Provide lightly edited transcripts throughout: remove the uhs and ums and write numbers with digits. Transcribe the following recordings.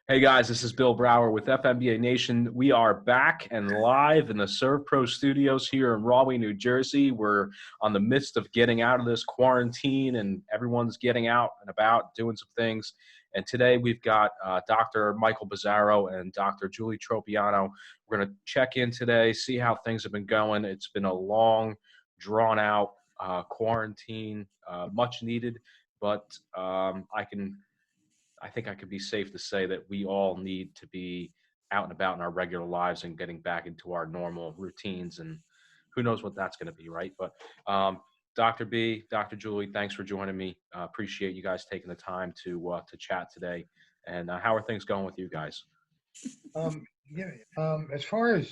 Hey guys, this is Bill Brower with FMBA Nation. We are back and live in the Serve Pro studios here in Rahway, New Jersey. We're on the midst of getting out of this quarantine and everyone's getting out and about doing some things. And today we've got Dr. Michael Bizzaro and Dr. Julie Tropeano. We're going to check in today, see how things have been going. It's been a long, drawn-out quarantine, much needed, but I think I could be safe to say that we all need to be out and about in our regular lives and getting back into our normal routines. And who knows what that's going to be, right? But Dr. B, Dr. Julie, thanks for joining me. Appreciate you guys taking the time to chat today. And how are things going with you guys? As far as,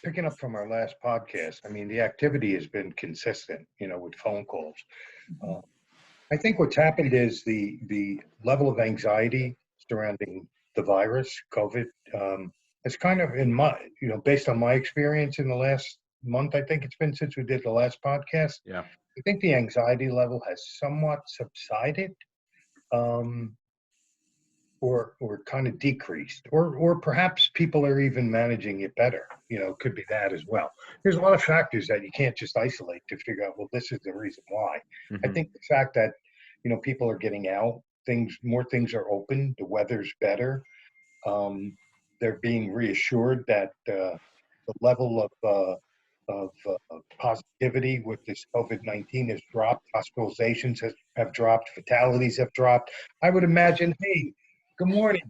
picking up from our last podcast, I mean, the activity has been consistent, with phone calls. I think what's happened is the level of anxiety surrounding the virus, COVID, has kind of based on my experience in the last month, I think it's been since we did the last podcast. Yeah. I think the anxiety level has somewhat subsided, or kind of decreased, or perhaps people are even managing it better. It could be that as well. There's a lot of factors that you can't just isolate to figure out, well, this is the reason why. Mm-hmm. I think the fact that, people are getting out, more things are open, the weather's better. They're being reassured that the level of positivity with this COVID-19 has dropped. Hospitalizations have dropped. Fatalities have dropped. I would imagine, hey, good morning.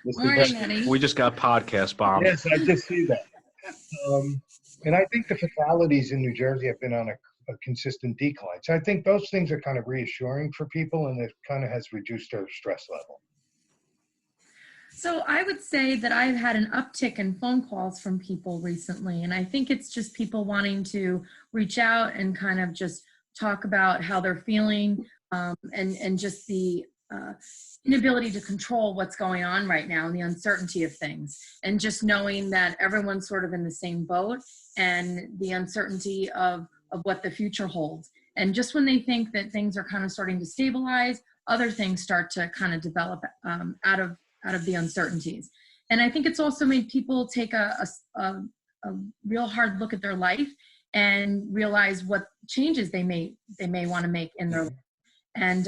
Morning, honey. We just got podcast bombed. Yes, I just see that. And I think the fatalities in New Jersey have been on a consistent decline. So I think those things are kind of reassuring for people, and it kind of has reduced their stress level. So I would say that I've had an uptick in phone calls from people recently, and I think it's just people wanting to reach out and kind of just talk about how they're feeling, and just the inability to control what's going on right now and the uncertainty of things, and just knowing that everyone's sort of in the same boat and the uncertainty of what the future holds. And just when they think that things are kind of starting to stabilize, other things start to kind of develop out of the uncertainties. And I think it's also made people take a real hard look at their life and realize what changes they may want to make in their life. And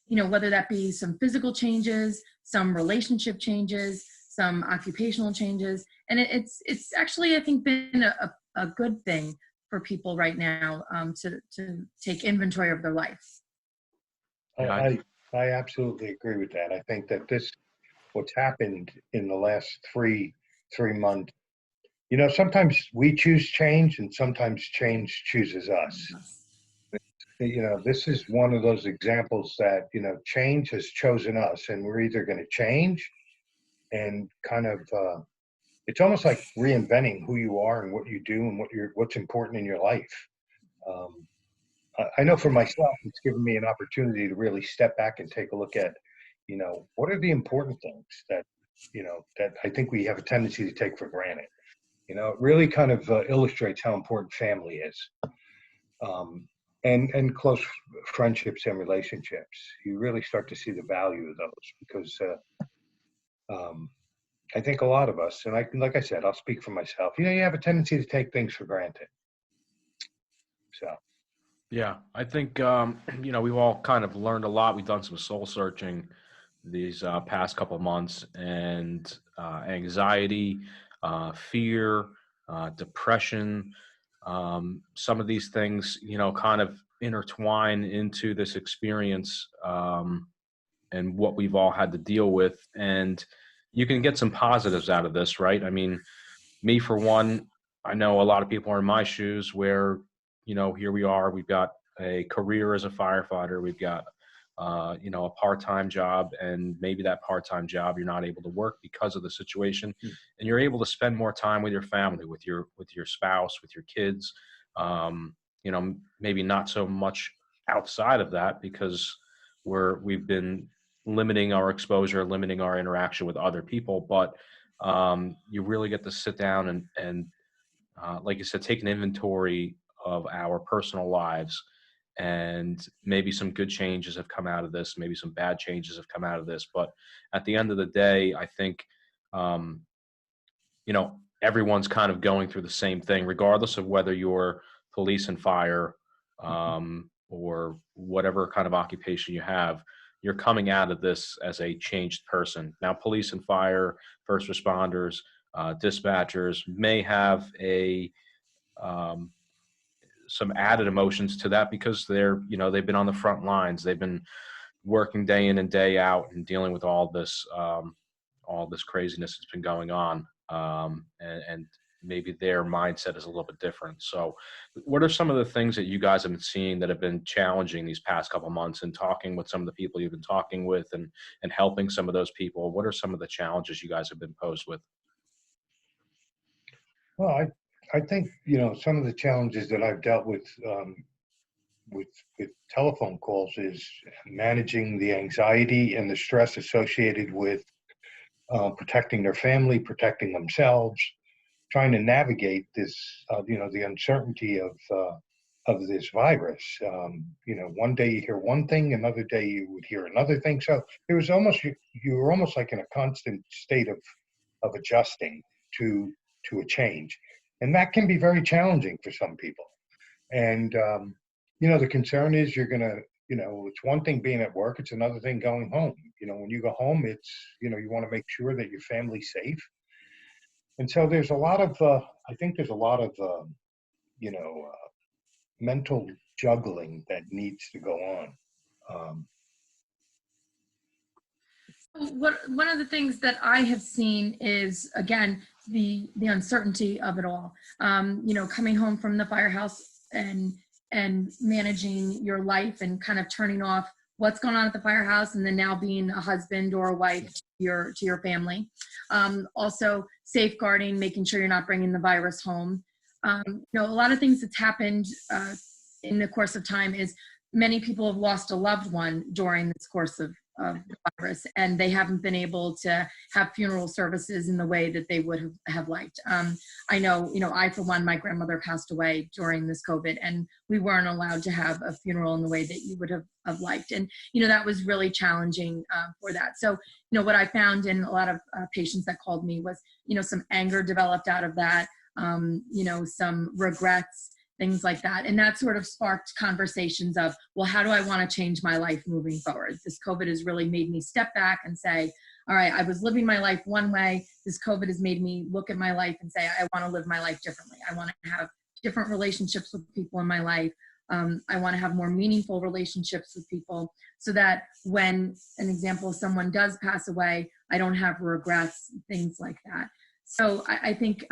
whether that be some physical changes, some relationship changes, some occupational changes. And it's actually, I think, been a good thing for people right now, to take inventory of their life. I absolutely agree with that. I think that what's happened in the last three months, sometimes we choose change and sometimes change chooses us. This is one of those examples that, change has chosen us, and we're either going to change and kind of, it's almost like reinventing who you are and what you do and what's important in your life. I know for myself, it's given me an opportunity to really step back and take a look at, what are the important things that I think we have a tendency to take for granted. It really kind of illustrates how important family is. And close friendships and relationships. You really start to see the value of those because I think a lot of us, and like I said, I'll speak for myself, you have a tendency to take things for granted. So. Yeah, I think, we've all kind of learned a lot. We've done some soul searching these past couple of months, and anxiety, fear, depression, some of these things, kind of intertwine into this experience, and what we've all had to deal with. And you can get some positives out of this, right? I mean, me for one, I know a lot of people are in my shoes where, here we are, we've got a career as a firefighter, we've got, a part-time job, and maybe that part-time job, you're not able to work because of the situation, and you're able to spend more time with your family, with your spouse, with your kids, maybe not so much outside of that because we've been limiting our exposure, limiting our interaction with other people, but you really get to sit down and like you said, take an inventory of our personal lives and maybe some good changes have come out of this, maybe some bad changes have come out of this. But at the end of the day, I think, you know, everyone's kind of going through the same thing, regardless of whether you're police and fire, or whatever kind of occupation you have. You're coming out of this as a changed person. Now, police and fire, first responders, dispatchers may have um, some added emotions to that because they've been on the front lines. They've been working day in and day out and dealing with all this craziness that's been going on. And maybe their mindset is a little bit different. So what are some of the things that you guys have been seeing that have been challenging these past couple of months, and talking with some of the people you've been talking with, and helping some of those people? What are some of the challenges you guys have been posed with? Well, I think, some of the challenges that I've dealt with telephone calls is managing the anxiety and the stress associated with protecting their family, protecting themselves, trying to navigate this, the uncertainty of this virus. One day you hear one thing, another day you would hear another thing. So it was almost, you were almost like in a constant state of adjusting to a change. And that can be very challenging for some people. And, the concern is you're going to, it's one thing being at work, it's another thing going home. When you go home, it's, you want to make sure that your family's safe. And so there's a lot of, I think there's a lot of, mental juggling that needs to go on. One of the things that I have seen is, again, the uncertainty of it all. Coming home from the firehouse and managing your life and kind of turning off what's going on at the firehouse, and then now being a husband or a wife to your family. Also safeguarding, making sure you're not bringing the virus home. A lot of things that's happened in the course of time is many people have lost a loved one during this course of the virus, and they haven't been able to have funeral services in the way that they would have liked. I know, I, for one, my grandmother passed away during this COVID, and we weren't allowed to have a funeral in the way that you would have liked. And, that was really challenging for that. So, what I found in a lot of patients that called me was, some anger developed out of that, some regrets, things like that. And that sort of sparked conversations of, well, how do I want to change my life moving forward? This COVID has really made me step back and say, all right, I was living my life one way. This COVID has made me look at my life and say, I want to live my life differently. I want to have different relationships with people in my life. I want to have more meaningful relationships with people, so that when, an example, someone does pass away, I don't have regrets, things like that. So I think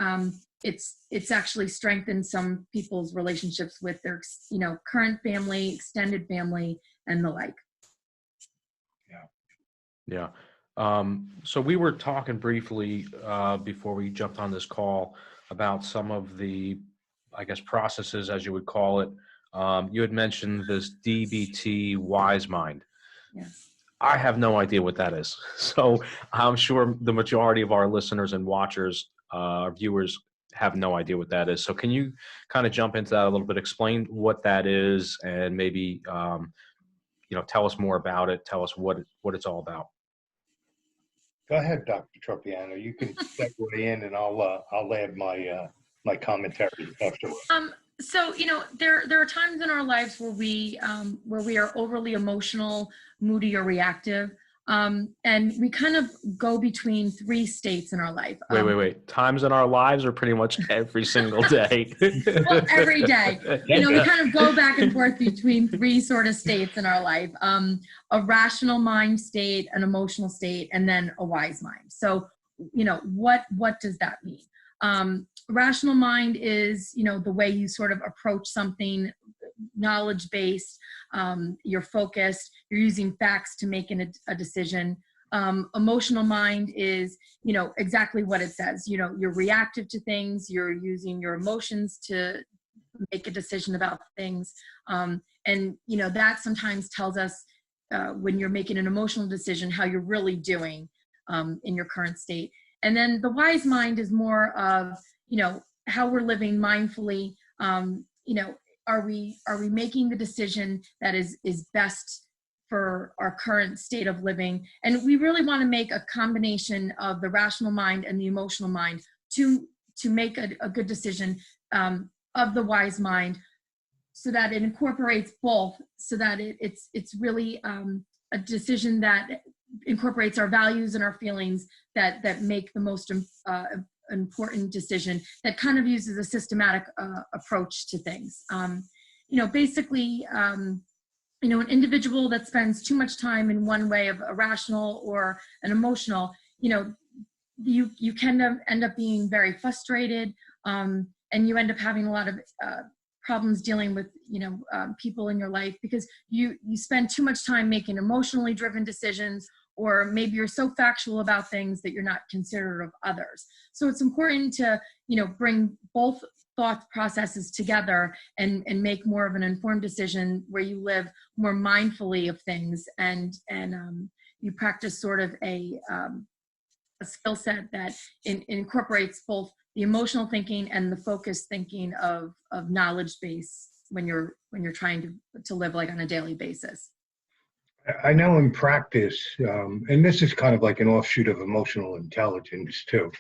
it's actually strengthened some people's relationships with their, current family, extended family, and the like. Yeah. So we were talking briefly before we jumped on this call about some of the, I guess, processes, as you would call it. You had mentioned this DBT Wisemind. Yes. I have no idea what that is. So I'm sure the majority of our listeners and watchers, viewers, have no idea what that is. So can you kind of jump into that a little bit, explain what that is, and maybe, tell us more about it. Tell us what it's all about. Go ahead, Dr. Tropeano. You can segue in, and I'll add my commentary afterwards. So, there are times in our lives where we are overly emotional, moody, or reactive. And we kind of go between three states in our life. Wait. Times in our lives are pretty much every single day. Well, every day. We kind of go back and forth between three sort of states in our life. A rational mind state, an emotional state, and then a wise mind. So, what does that mean? Rational mind is, the way you sort of approach something, knowledge-based, you're focused, you're using facts to make a decision. Emotional mind is, exactly what it says. You're reactive to things, you're using your emotions to make a decision about things. And, that sometimes tells us when you're making an emotional decision, how you're really doing in your current state. And then the wise mind is more of, how we're living mindfully, are we making the decision that is best for our current state of living? And we really want to make a combination of the rational mind and the emotional mind to make a good decision, of the wise mind, so that it incorporates both, so that it's really a decision that incorporates our values and our feelings, that make the most important decision, that kind of uses a systematic approach to things. Basically, an individual that spends too much time in one way of a rational or an emotional, you can end up being very frustrated, and you end up having a lot of problems dealing with people in your life, because you spend too much time making emotionally driven decisions, or maybe you're so factual about things that you're not considerate of others. So it's important to bring both thought processes together and make more of an informed decision, where you live more mindfully of things, and you practice sort of a skill set that incorporates both the emotional thinking and the focused thinking of knowledge base when you're trying to live like on a daily basis. I know in practice, and this is kind of like an offshoot of emotional intelligence too.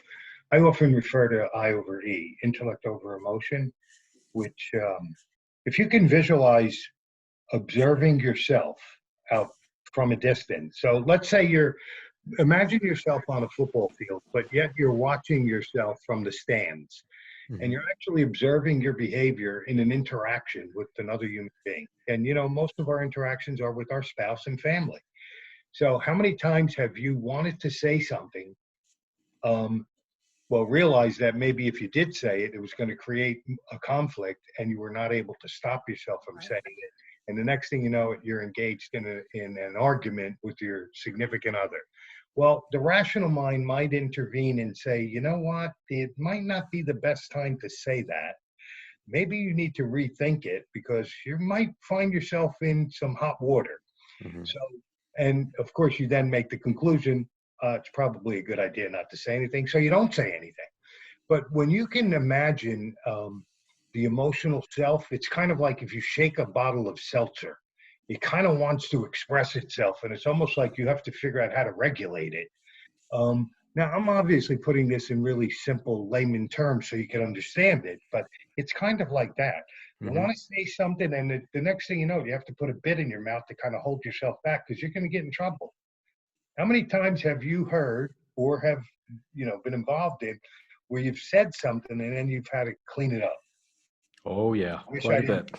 I often refer to I over E, intellect over emotion, which if you can visualize observing yourself out from a distance. So let's say imagine yourself on a football field, but yet you're watching yourself from the stands. And you're actually observing your behavior in an interaction with another human being. And, most of our interactions are with our spouse and family. So how many times have you wanted to say something, realize that maybe if you did say it, it was going to create a conflict, and you were not able to stop yourself from saying it. And the next thing you know, you're engaged in an argument with your significant other. Well, the rational mind might intervene and say, you know what, it might not be the best time to say that. Maybe you need to rethink it, because you might find yourself in some hot water. So, and of course, you then make the conclusion, it's probably a good idea not to say anything. So you don't say anything. But when you can imagine the emotional self, it's kind of like if you shake a bottle of seltzer. It kind of wants to express itself, and it's almost like you have to figure out how to regulate it. Now, I'm obviously putting this in really simple layman terms so you can understand it, but it's kind of like that. You want to say something, and the next thing you know, you have to put a bit in your mouth to kind of hold yourself back, because you're going to get in trouble. How many times have you heard or have been involved in where you've said something and then you've had to clean it up? Oh yeah, quite a bit.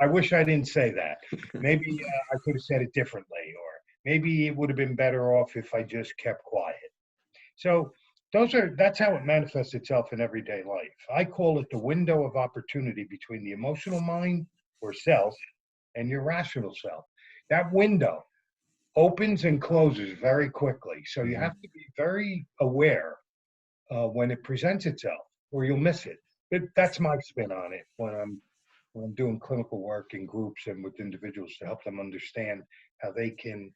I wish I didn't say that. Maybe I could have said it differently, or maybe it would have been better off if I just kept quiet. So that's how it manifests itself in everyday life. I call it the window of opportunity between the emotional mind or self and your rational self. That window opens and closes very quickly. So you have to be very aware when it presents itself, or you'll miss it. That's my spin on it when I'm doing clinical work in groups and with individuals, to help them understand how they can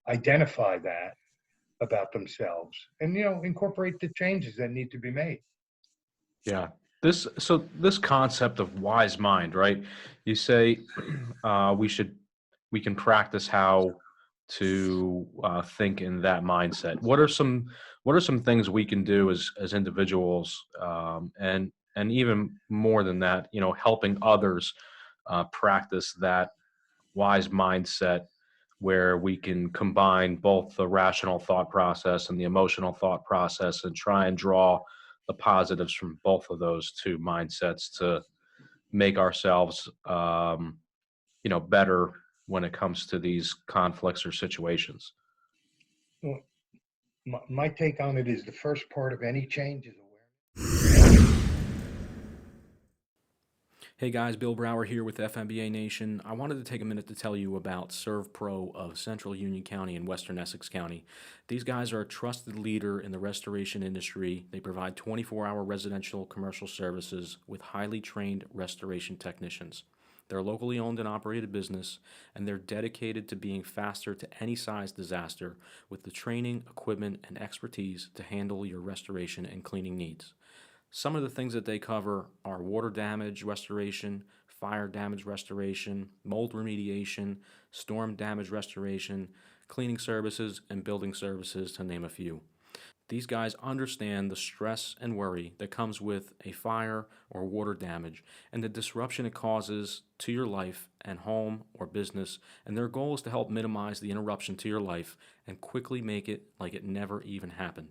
identify that about themselves and, incorporate the changes that need to be made. Yeah. This concept of wise mind, right? You say we can practice how to think in that mindset. What are some things we can do as individuals, and even more than that, helping others practice that wise mindset, where we can combine both the rational thought process and the emotional thought process, and try and draw the positives from both of those two mindsets to make ourselves better when it comes to these conflicts or situations. Well, my take on it is the first part of any change is awareness. Hey guys, Bill Brower here with FMBA Nation. I wanted to take a minute to tell you about ServPro of Central Union County and Western Essex County. These guys are a trusted leader in the restoration industry. They provide 24-hour residential commercial services with highly trained restoration technicians. They're a locally owned and operated business, and they're dedicated to being faster to any size disaster with the training, equipment, and expertise to handle your restoration and cleaning needs. Some of the things that they cover are water damage restoration, fire damage restoration, mold remediation, storm damage restoration, cleaning services, and building services, to name a few. These guys understand the stress and worry that comes with a fire or water damage and the disruption it causes to your life and home or business, and their goal is to help minimize the interruption to your life and quickly make it like it never even happened.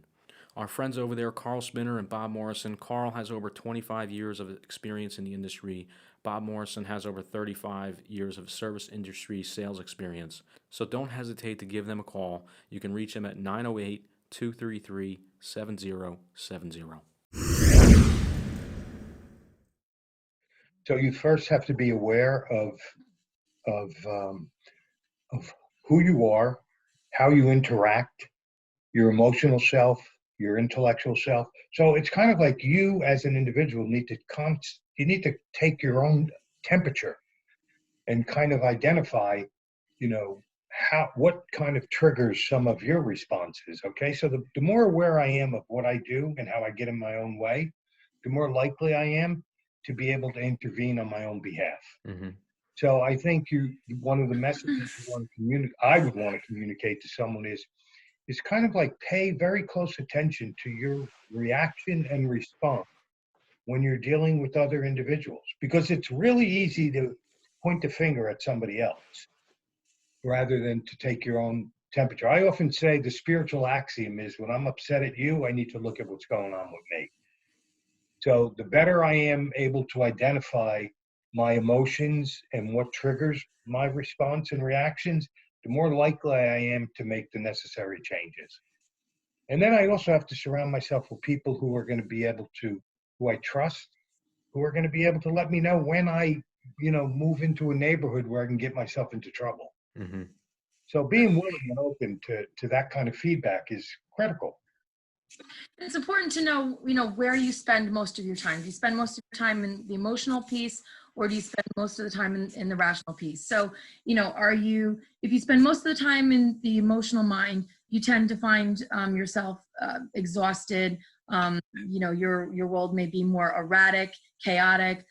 Our friends over there, Carl Spinner and Bob Morrison. Carl has over 25 years of experience in the industry. Bob Morrison has over 35 years of service industry sales experience. So don't hesitate to give them a call. You can reach them at 908 233 7070. So you first have to be aware of um, of who you are, how you interact, your emotional self, your intellectual self. So it's kind of like you as an individual you need to take your own temperature and kind of identify, you know, what kind of triggers some of your responses. Okay, so the more aware I am of what I do and how I get in my own way, the more likely I am to be able to intervene on my own behalf. Mm-hmm. So I think one of the messages I would want to communicate to someone is kind of like pay very close attention to your reaction and response when you're dealing with other individuals, because it's really easy to point the finger at somebody else rather than to take your own temperature. I often say the spiritual axiom is when I'm upset at you, I need to look at what's going on with me. So the better I am able to identify my emotions and what triggers my response and reactions, the more likely I am to make the necessary changes. And then I also have to surround myself with people who are going to be able to, who I trust, who are going to be able to let me know when I, move into a neighborhood where I can get myself into trouble. Mm-hmm. So being willing and open to that kind of feedback is critical. It's important to know, where you spend most of your time. Do you spend most of your time in the emotional piece, or do you spend most of the time in the rational piece? So, if you spend most of the time in the emotional mind, you tend to find yourself exhausted. Your world may be more erratic, chaotic.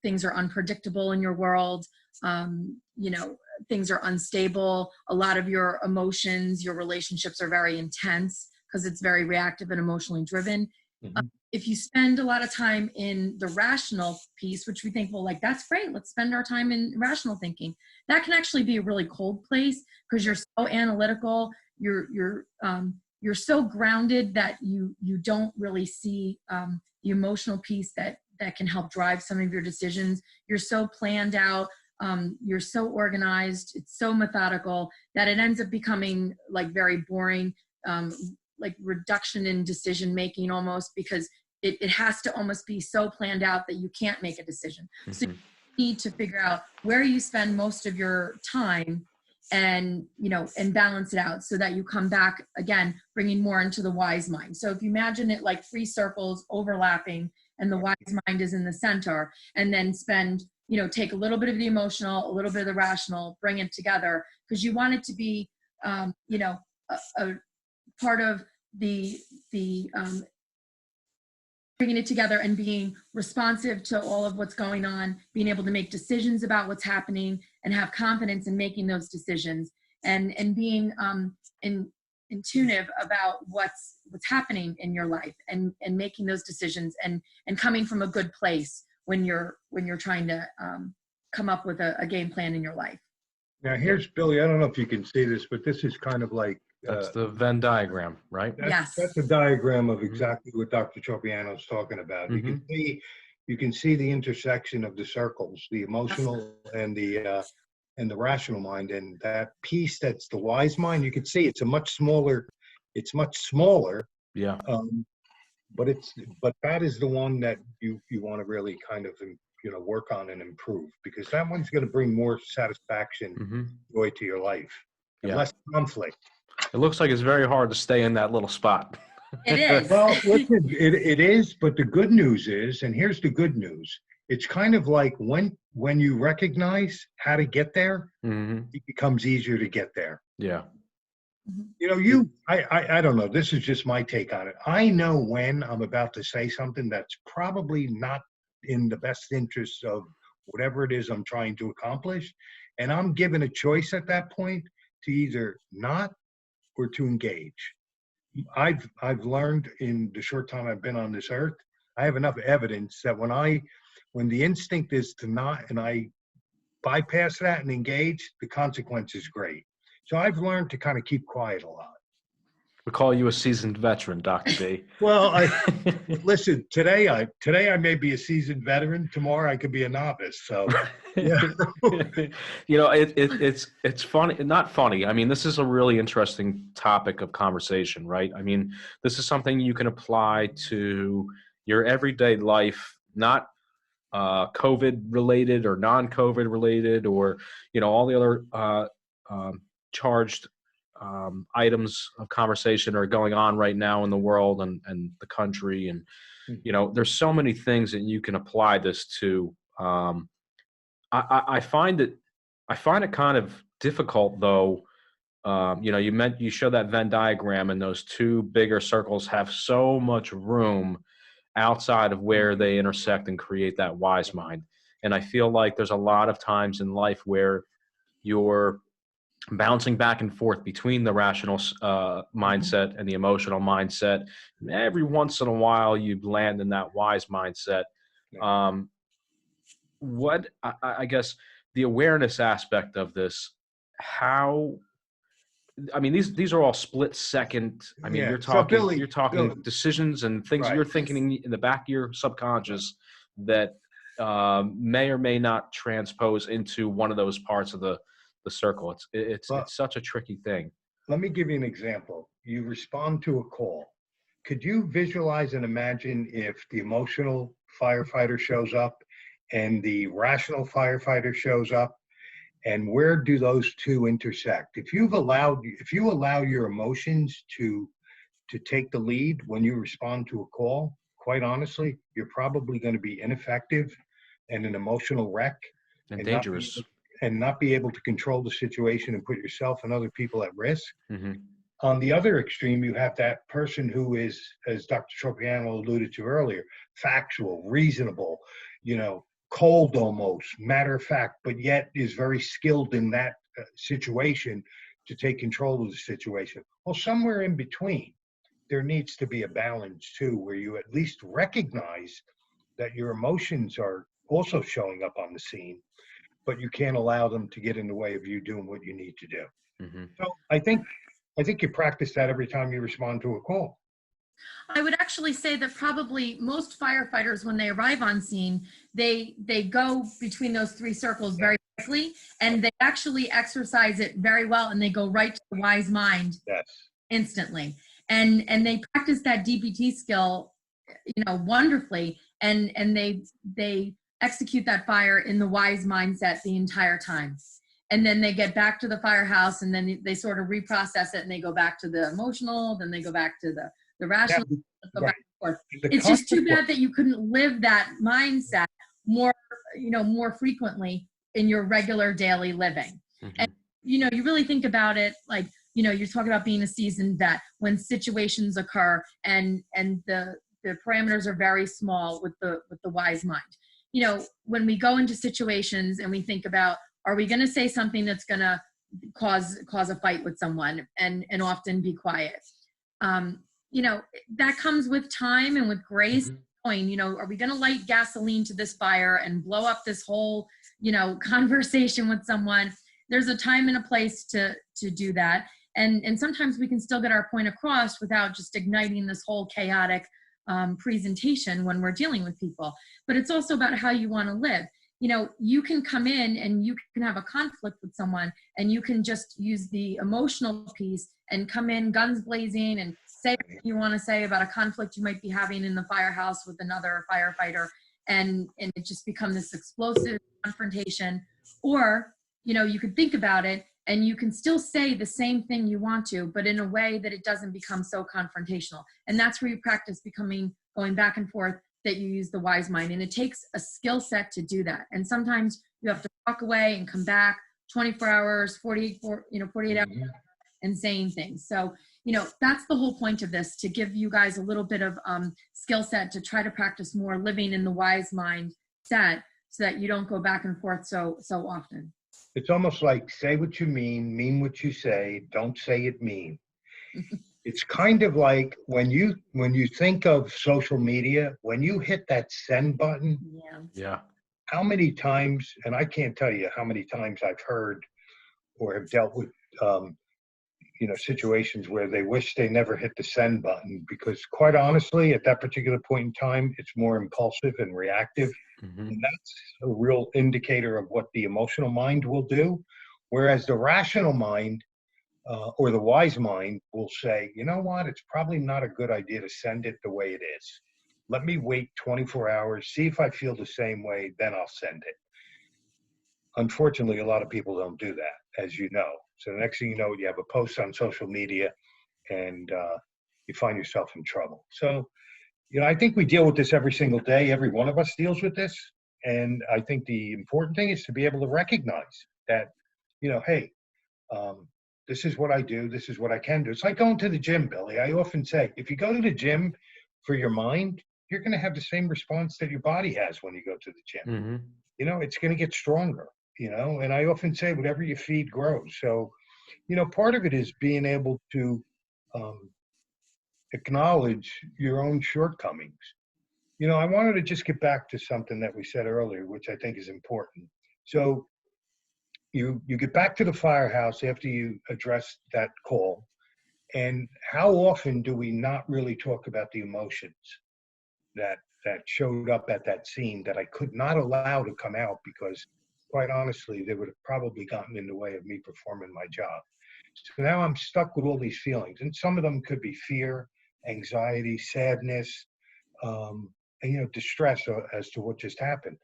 Things are unpredictable in your world. Things are unstable. A lot of your emotions, your relationships are very intense because it's very reactive and emotionally driven. Mm-hmm. If you spend a lot of time in the rational piece, which we think, well, like, that's great, let's spend our time in rational thinking. That can actually be a really cold place because you're so analytical, you're so grounded that you don't really see the emotional piece that can help drive some of your decisions. You're so planned out, you're so organized, it's so methodical that it ends up becoming like very boring, like reduction in decision making almost, because it has to almost be so planned out that you can't make a decision. Mm-hmm. So you need to figure out where you spend most of your time and balance it out so that you come back again, bringing more into the wise mind. So if you imagine it like 3 circles overlapping and the wise mind is in the center, and then take a little bit of the emotional, a little bit of the rational, bring it together, because you want it to be, a part of the bringing it together and being responsive to all of what's going on, being able to make decisions about what's happening and have confidence in making those decisions, and being intuitive about what's happening in your life, and making those decisions, and coming from a good place when you're trying to come up with a game plan in your life. Now here's Billy. I don't know if you can see this, but this is kind of like that's the Venn diagram, right? Yes. That's a diagram of exactly what Dr. Tropeano is talking about. Mm-hmm. You can see the intersection of the circles, the emotional and the rational mind, and that piece that's the wise mind. You can see it's much smaller. Yeah. But that is the one that you want to really kind of work on and improve, because that one's going to bring more satisfaction, joy to your life, and less conflict. It looks like it's very hard to stay in that little spot. It is. Well, listen, it is, but the good news is, and here's the good news, it's kind of like when you recognize how to get there, it becomes easier to get there. Yeah. Mhm. You know, I don't know. This is just my take on it. I know when I'm about to say something that's probably not in the best interest of whatever it is I'm trying to accomplish. And I'm given a choice at that point to either not or to engage. I've learned in the short time I've been on this earth, I have enough evidence that when the instinct is to not and I bypass that and engage, the consequence is great. So I've learned to kind of keep quiet a lot. We call you a seasoned veteran, Dr. B. Well, listen, today I may be a seasoned veteran. Tomorrow I could be a novice. So yeah. You know, it's funny, not funny. I mean, this is a really interesting topic of conversation, right? I mean, this is something you can apply to your everyday life, not COVID related or non-COVID related, or all the other charged items of conversation are going on right now in the world and the country, and there's so many things that you can apply this to. I find it kind of difficult though. You show that Venn diagram, and those two bigger circles have so much room outside of where they intersect and create that wise mind. And I feel like there's a lot of times in life where you're bouncing back and forth between the rational mindset and the emotional mindset. And every once in a while, you land in that wise mindset. I guess the awareness aspect of this, how, I mean, these are all split second. I mean, Yeah. you're So talking Billy, decisions and things right. you're thinking in the back of your subconscious that may or may not transpose into one of those parts of the circle. It's such a tricky thing. Let me give you an example. You respond to a call. Could you visualize and imagine if the emotional firefighter shows up and the rational firefighter shows up? And where do those two intersect? If you allow your emotions to take the lead when you respond to a call, quite honestly, you're probably going to be ineffective and an emotional wreck And dangerous. Not be able to control the situation and put yourself and other people at risk. Mm-hmm. On the other extreme, you have that person who is, as Dr. Tropeano alluded to earlier, factual, reasonable, cold almost, matter of fact, but yet is very skilled in that situation to take control of the situation. Well, somewhere in between, there needs to be a balance too, where you at least recognize that your emotions are also showing up on the scene, but you can't allow them to get in the way of you doing what you need to do. Mm-hmm. So I think you practice that every time you respond to a call. I would actually say that probably most firefighters, when they arrive on scene, they go between those three circles very quickly, and they actually exercise it very well, and they go right to the wise mind instantly. And they practice that DBT skill, wonderfully, and they execute that fire in the wise mindset the entire time. And then they get back to the firehouse, and then they sort of reprocess it, and they go back to the emotional, then they go back to the rational. Back and forth. It's just too bad that you couldn't live that mindset more frequently in your regular daily living. Mm-hmm. And you really think about it, like you're talking about being a seasoned vet when situations occur and the parameters are very small with the wise mind. When we go into situations and we think about, are we going to say something that's going to cause a fight with someone, and often be quiet. That comes with time and with grace. Mm-hmm. Are we going to light gasoline to this fire and blow up this whole, conversation with someone? There's a time and a place to do that. And sometimes we can still get our point across without just igniting this whole chaotic presentation when we're dealing with people. But it's also about how you want to live. You can come in and you can have a conflict with someone, and you can just use the emotional piece and come in guns blazing and say what you want to say about a conflict you might be having in the firehouse with another firefighter, and it just become this explosive confrontation. Or, you could think about it and you can still say the same thing you want to, but in a way that it doesn't become so confrontational. And that's where you practice going back and forth, that you use the wise mind. And it takes a skill set to do that. And sometimes you have to walk away and come back 24 hours, 48 hours, and saying things. So, that's the whole point of this, to give you guys a little bit of skill set to try to practice more living in the Wisemind set, so that you don't go back and forth so often. It's almost like say what you mean what you say, don't say it mean. It's kind of like when you think of social media, when you hit that send button, Yeah. how many times, and I can't tell you how many times I've heard or have dealt with situations where they wish they never hit the send button, because quite honestly, at that particular point in time, it's more impulsive and reactive. Mm-hmm. And that's a real indicator of what the emotional mind will do. Whereas the rational mind or the wise mind will say, you know what, it's probably not a good idea to send it the way it is. Let me wait 24 hours, see if I feel the same way, then I'll send it. Unfortunately, a lot of people don't do that, as you know. So the next thing you know, you have a post on social media and you find yourself in trouble. So, I think we deal with this every single day. Every one of us deals with this. And I think the important thing is to be able to recognize that, hey, this is what I do. This is what I can do. It's like going to the gym, Billy. I often say, if you go to the gym for your mind, you're going to have the same response that your body has when you go to the gym. Mm-hmm. It's going to get stronger, and I often say, whatever you feed grows. So, part of it is being able to acknowledge your own shortcomings. I wanted to just get back to something that we said earlier, which I think is important. So you get back to the firehouse after you address that call, and how often do we not really talk about the emotions that showed up at that scene that I could not allow to come out, because quite honestly, they would have probably gotten in the way of me performing my job. So now I'm stuck with all these feelings, and some of them could be fear, anxiety, sadness, and distress as to what just happened.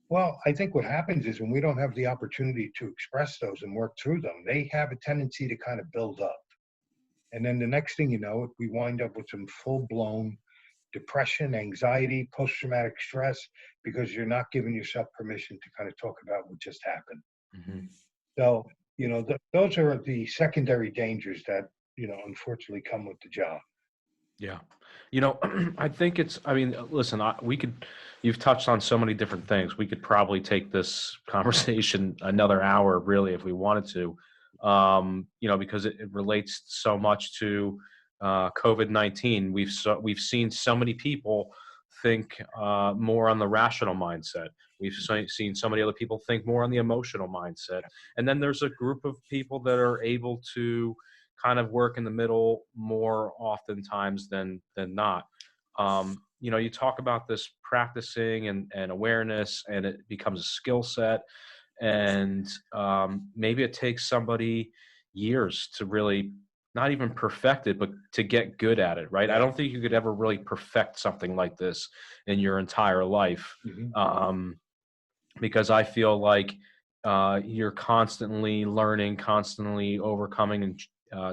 Well, I think what happens is when we don't have the opportunity to express those and work through them, they have a tendency to kind of build up. And then the next thing you know, we wind up with some full-blown depression, anxiety, post-traumatic stress, because you're not giving yourself permission to kind of talk about what just happened. Mm-hmm. So, those are the secondary dangers that, unfortunately come with the job. Yeah. I think listen, you've touched on so many different things. We could probably take this conversation another hour, really, if we wanted to, because it relates so much to COVID-19. We've seen so many people think more on the rational mindset. We've seen so many other people think more on the emotional mindset. And then there's a group of people that are able to kind of work in the middle more oftentimes than not. You talk about this practicing and awareness, and it becomes a skill set. And maybe it takes somebody years to really not even perfect it, but to get good at it, right? I don't think you could ever really perfect something like this in your entire life. Mm-hmm. Because I feel like you're constantly learning, constantly overcoming and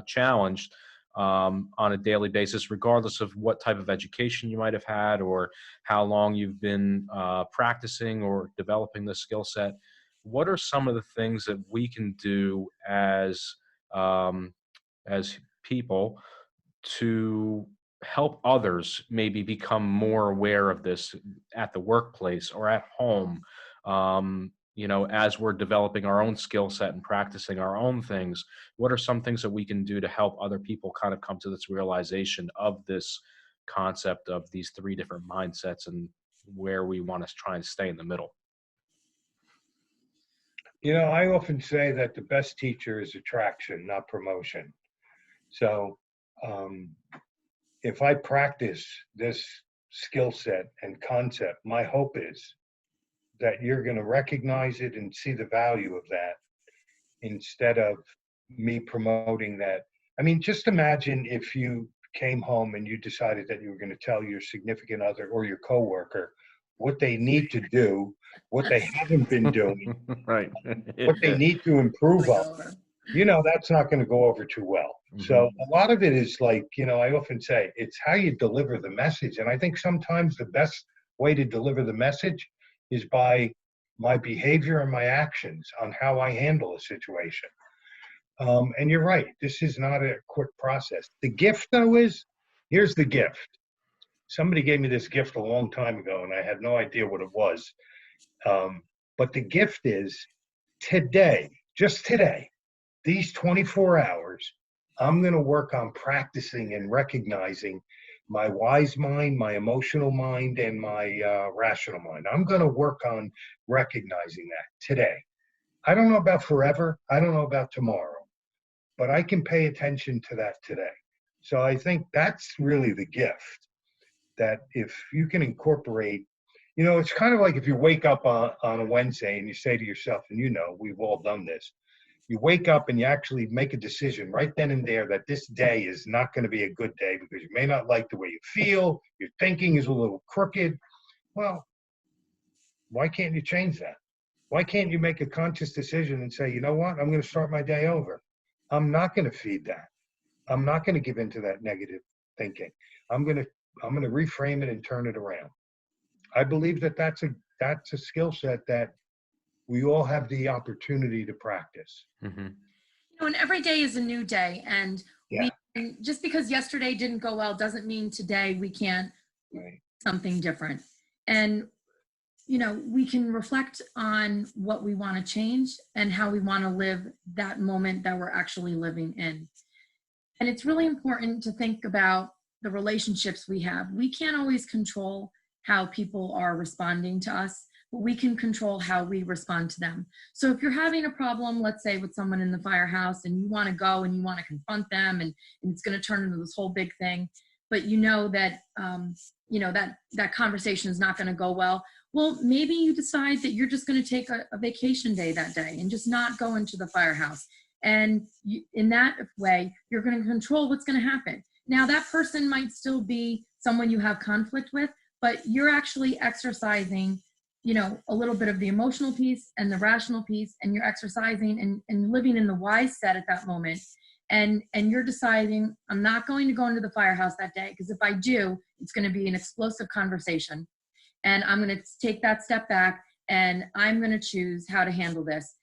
challenged on a daily basis, regardless of what type of education you might have had or how long you've been practicing or developing the skill set. What are some of the things that we can do as people to help others maybe become more aware of this at the workplace or at home, as we're developing our own skill set and practicing our own things? What are some things that we can do to help other people kind of come to this realization of this concept of these three different mindsets and where we want to try and stay in the middle? I often say that the best teacher is attraction, not promotion. So if I practice this skill set and concept, my hope is that you're going to recognize it and see the value of that instead of me promoting that. I mean, just imagine if you came home and you decided that you were going to tell your significant other or your coworker what they need to do, what they haven't been doing, right, what they need to improve on. That's not going to go over too well. Mm-hmm. So a lot of it is like, I often say it's how you deliver the message. And I think sometimes the best way to deliver the message is by my behavior and my actions on how I handle a situation. And you're right. This is not a quick process. The gift, though, here's the gift. Somebody gave me this gift a long time ago, and I had no idea what it was. But the gift is today, just today, these 24 hours, I'm going to work on practicing and recognizing my wise mind, my emotional mind, and my rational mind. I'm going to work on recognizing that today. I don't know about forever. I don't know about tomorrow, but I can pay attention to that today. So I think that's really the gift, that if you can incorporate, it's kind of like if you wake up on a Wednesday and you say to yourself, and we've all done this, you wake up and you actually make a decision right then and there that this day is not going to be a good day because you may not like the way you feel, your thinking is a little crooked. Well, why can't you change that? Why can't you make a conscious decision and say, you know what, I'm going to start my day over. I'm not going to feed that. I'm not going to give into that negative thinking. I'm going to reframe it and turn it around. I believe that that's a skill set that we all have the opportunity to practice. Mm-hmm. And every day is a new day, and just because yesterday didn't go well doesn't mean today we can't do something different. And we can reflect on what we want to change and how we want to live that moment that we're actually living in. And it's really important to think about the relationships we have. We can't always control how people are responding to us, but we can control how we respond to them. So if you're having a problem, let's say with someone in the firehouse, and you want to go and you want to confront them, and it's going to turn into this whole big thing, but that that conversation is not going to go well. Well, maybe you decide that you're just going to take a vacation day that day and just not go into the firehouse. And in that way, you're going to control what's going to happen. Now, that person might still be someone you have conflict with, but you're actually exercising, a little bit of the emotional piece and the rational piece, and you're exercising and living in the wise set at that moment. And you're deciding, I'm not going to go into the firehouse that day, because if I do, it's going to be an explosive conversation. And I'm going to take that step back, and I'm going to choose how to handle this.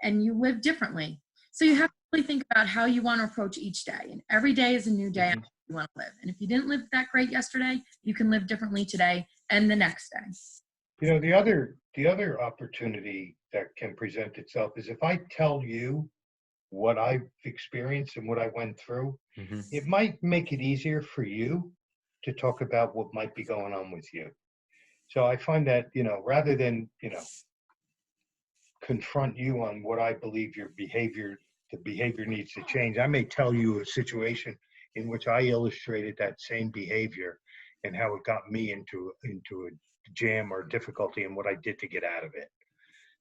And you live differently. So you have to really think about how you want to approach each day. And every day is a new day on how you want to live. And if you didn't live that great yesterday, you can live differently today and the next day. The other opportunity that can present itself is if I tell you what I've experienced and what I went through, it might make it easier for you to talk about what might be going on with you. So I find that, rather than, confront you on what I believe the behavior needs to change, I may tell you a situation in which I illustrated that same behavior and how it got me into a jam or difficulty and what I did to get out of it.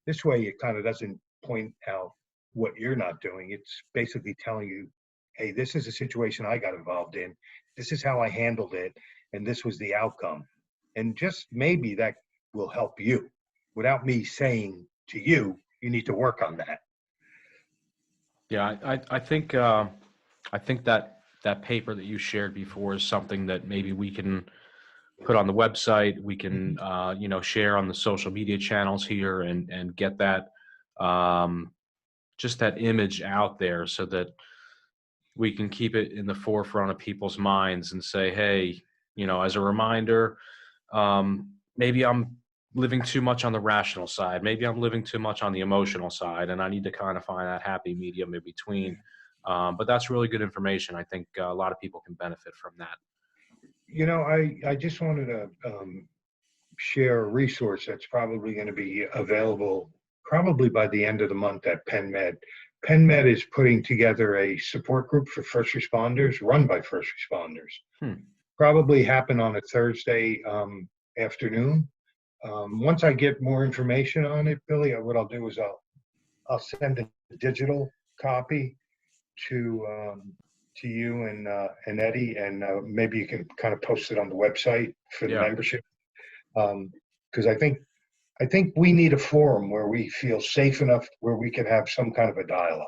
This way, it kind of doesn't point out what you're not doing. It's basically telling you, hey, this is a situation I got involved in. This is how I handled it. And this was the outcome. And just maybe that will help you without me saying to you, you need to work on that. Yeah, I think that paper that you shared before is something that maybe we can put on the website. We can share on the social media channels here and get that just that image out there so that we can keep it in the forefront of people's minds and say, hey, as a reminder, maybe I'm living too much on the rational side. Maybe I'm living too much on the emotional side, and I need to kind of find that happy medium in between. But that's really good information. I think a lot of people can benefit from that. I just wanted to share a resource that's probably going to be available probably by the end of the month at PenMed. PenMed is putting together a support group for first responders, run by first responders. Probably happen on a Thursday afternoon. Once I get more information on it, Billy, what I'll do is I'll send a digital copy to you and Eddie, and maybe you can kind of post it on the website for the membership. Because I think we need a forum where we feel safe enough where we can have some kind of a dialogue.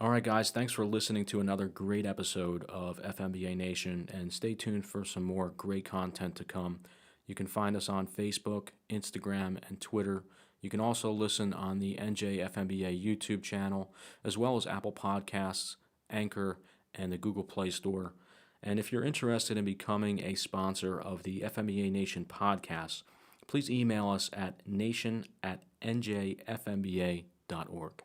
All right, guys, thanks for listening to another great episode of FMBA Nation, and stay tuned for some more great content to come. You can find us on Facebook, Instagram, and Twitter. You can also listen on the NJFMBA YouTube channel, as well as Apple Podcasts, Anchor, and the Google Play Store. And if you're interested in becoming a sponsor of the FMBA Nation podcast, please email us at nation@njfmba.org.